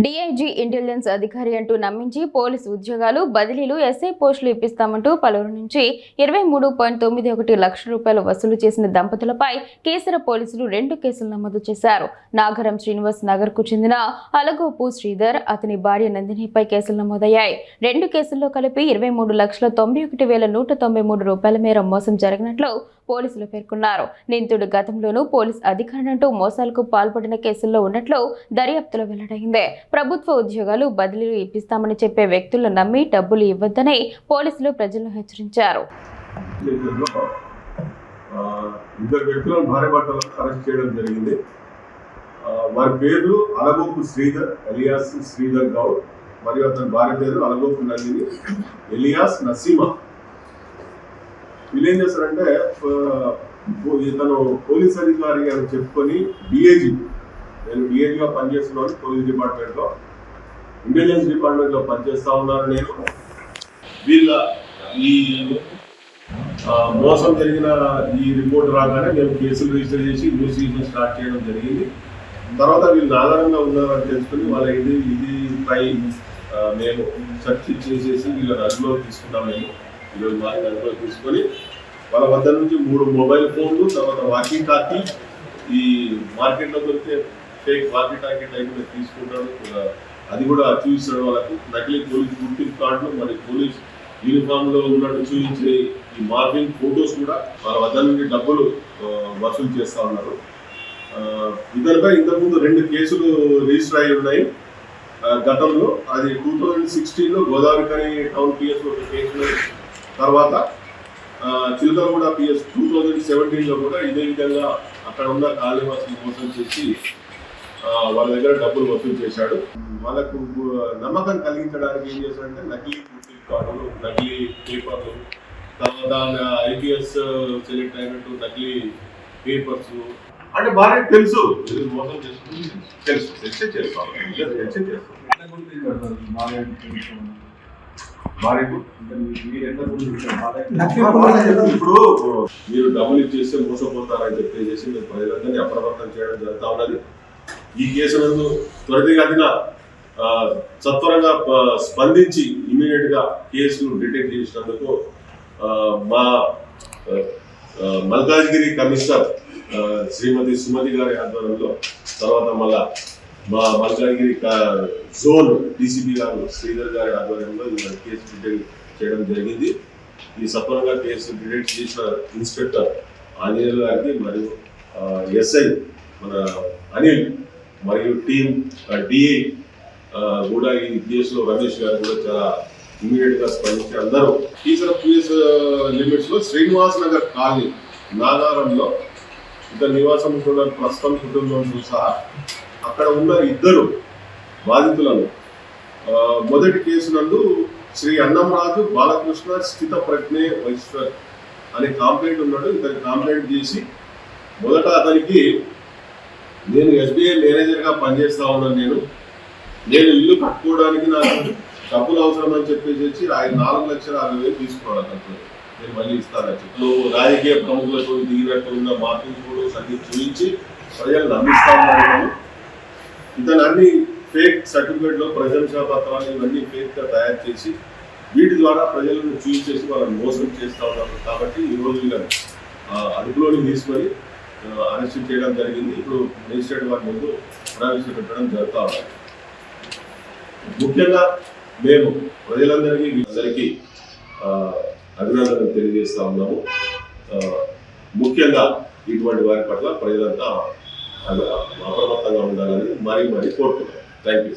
DIG intelligence అధికారి అంటూ నమ్మించి పోలీసు ఉద్యోగాలు బదిలీలు ఎస్ఐ పోస్టులు ఇప్పిస్తామంటూ పలువురు నుంచి 23.91 లక్షల రూపాయలు వసూలు చేసిన దంపతులపై కేసర పోలీసులు 2 కేసులు నమోదు చేశారు. నాగరం శ్రీనివాస్ నగర్ కు చెందిన అలగోపు శ్రీధర్, అతని భార్య నందినిపై కేసులు నమోదయ్యాయి. 2 కేసుల్లో కలిపి 23,91,193 రూపాయల మేర మోసం జరిగినట్లు పోలీసులు పేర్కొన్నారు. నిందితుడు గతంలోనూ పోలీస్ అధికారులంటూ మోసాలకు పాల్పడిన కేసుల్లో ఉన్నట్లు దర్యాప్తులో వెల్లడైంది. ప్రభుత్వ ఉద్యోగాలు బదిలీలు ఇప్పిస్తామని చెప్పే వ్యక్తులను నమ్మి డబ్బులు ఇవ్వొద్దని పోలీసులు ప్రజలను హెచ్చరించారు. ఇద్దరు వ్యక్తులను భార్యాభర్తలను అరెస్ట్ చేయడం జరిగింది. వారి పేరు అలగోపు శ్రీధర్ ఎలియాస్ శ్రీధర్ గౌడ్ మరియు అతని భార్య పేరు అలగోపు నందిని ఎలియాస్ నసీమా. వీళ్ళు ఏం చేస్తారంటే ఇతను పోలీస్ అధికారి అని చెప్పుకొని నేను డిఐజీగా పనిచేస్తున్నాను. పోలీస్ డిపార్ట్మెంట్లో ఇంటెలిజెన్స్ డిపార్ట్మెంట్లో పనిచేస్తా ఉన్నాను. నేను వీళ్ళ ఈ మోసం జరిగిన ఈ రిపోర్ట్ రాగానే మేము కేసులు రిజిస్టర్ చేసి ఇన్వెస్టిగేషన్ స్టార్ట్ చేయడం జరిగింది. తర్వాత వీళ్ళు ఆధారంగా ఉన్నారని తెలుసుకుని వాళ్ళ ఇది పై మేము సెర్చ్ చేసేసి వీళ్ళని అదుపులో తీసుకున్నాం. మేము ఈరోజు వారిని అదుపులో తీసుకొని వాళ్ళ వద్ద నుంచి 3 మొబైల్ ఫోన్లు, తర్వాత వాకీ టాకీ, ఈ మార్కెట్లో దొరికే ఫేక్ వాకీ టాకీ టైప్ తీసుకుంటాడు. అది కూడా చూపిస్తాడు. వాళ్ళకు నకిలీ పోలీస్ గుర్తింపు కార్డులు, మరి పోలీస్ యూనిఫామ్లో ఉన్నట్టు చూపించే ఈ మార్కింగ్ ఫొటోస్ కూడా వాళ్ళ వద్ద నుండి డబ్బులు వసూలు చేస్తూ ఉన్నారు. ఇతనిపై ఇంతకుముందు 2 కేసులు రిజిస్టర్ అయి ఉన్నాయి గతంలో. అది 2016లో గోదావరికని టౌన్ పిఎస్లో ఒక కేసు, తర్వాత చిలకలగూడ పిఎస్ 2017లో కూడా ఇదే విధంగా అక్కడ ఉన్న కాళీవాసులు మోసం చేసి వాళ్ళ దగ్గర డబ్బులు వసూలు చేశాడు. వాళ్ళకు నమ్మకం కలిగించడానికి ఏం చేశాడంటే నకిలీ గుర్తింపు కార్డులు, నకిలీ పేపర్లు, తర్వాత ఐపీఎస్ సెలెక్ట్ అయినట్టు నకిలీ పేపర్స్, అంటే భార్య తెలుసు మోసం చేస్తుంది, తెలిసే చేస్తాం. ఇప్పుడు మీరు డబ్బులు ఇచ్చేస్తే మోసపోతారని చెప్పేసి మీరు ప్రజలందరినీ అప్రమత్తం చేయడం జరుగుతూ ఉన్నది. ఈ కేసునందు త్వరితగతిన సత్వరంగా స్పందించి ఇమీడియట్ గా కేసును డిటెక్ట్ చేసినందుకు మా మల్కాజ్గిరి కమిషనర్ శ్రీమతి సుమతి గారి ఆధ్వర్యంలో, తర్వాత మళ్ళా మా మల్కాజ్గిరి జోన్ డీసీపీ గారు శ్రీధర్ గారి ఆధ్వర్యంలో కేసు డిటెక్ట్ చేయడం జరిగింది. ఈ సత్వరంగా కేసు డిటెక్ట్ చేసిన ఇన్స్పెక్టర్ ఆంజనేయులు గారికి మరియు ఎస్ఐ మన అనిల్ మరియు టీం డిఐ కూడా ఈ కేసులో రమేష్ గారు కూడా చాలా ఇమీడియట్ గా స్పందించి అందరూ కేసుల పిఎస్ లిమిట్స్ లో శ్రీనివాస్ నగర్ కాలనీ నాగారంలో ఇద్దరు నివాసం ఉంటున్న ప్రస్తుతం కుటుంబంతో సహా అక్కడ ఉన్న 2 బాధితులను మొదటి కేసు నందు శ్రీ అన్నంరాజు బాలకృష్ణ స్థిత ప్రజ్ఞే వైశ్వర్ అనే కాంప్లైంట్ ఉన్నాడు. ఇతని కాంప్లైంట్ చేసి మొదట అతనికి నేను ఎస్బీఐ మేనేజర్గా పనిచేస్తా ఉన్నాను, నేను ఇల్లు కట్టుకోవడానికి నాకు డబ్బులు అవసరం అని చెప్పేసి ఆయన 4,60,000 తీసుకున్నాడు. అతను నేను మళ్ళీ ఇస్తానని చెప్పి రాజకీయ ప్రముఖులతో దిగినట్టు ఉన్న మార్కింగ్ ఫోటోస్ అన్ని చూపించి ప్రజలు నమ్మిస్తా ఉన్నాను. ఇతను అన్ని ఫేక్ సర్టిఫికేట్లో ప్రశంసా పత్రాలు ఇవన్నీ ఫేక్గా తయారు చేసి వీటి ద్వారా ప్రజలను చూపించేసి వాళ్ళని మోసం చేస్తూ ఉన్నారు. కాబట్టి ఈరోజు వీళ్ళని అదుపులోని తీసుకొని అరెస్ట్ చేయడం జరిగింది. ఇప్పుడు మేజిస్ట్రేట్ వారి ముందు ప్రవేశపెట్టడం జరుగుతూ ఉన్నాయి. ముఖ్యంగా మేము ప్రజలందరికీ అందరికీ అభినందనలు తెలియజేస్తూ ఉన్నాము. ముఖ్యంగా ఇటువంటి వారి పట్ల ప్రజలంతా అప్రమత్తంగా ఉండాలని మరీ కోరుతున్నాం. Thank you.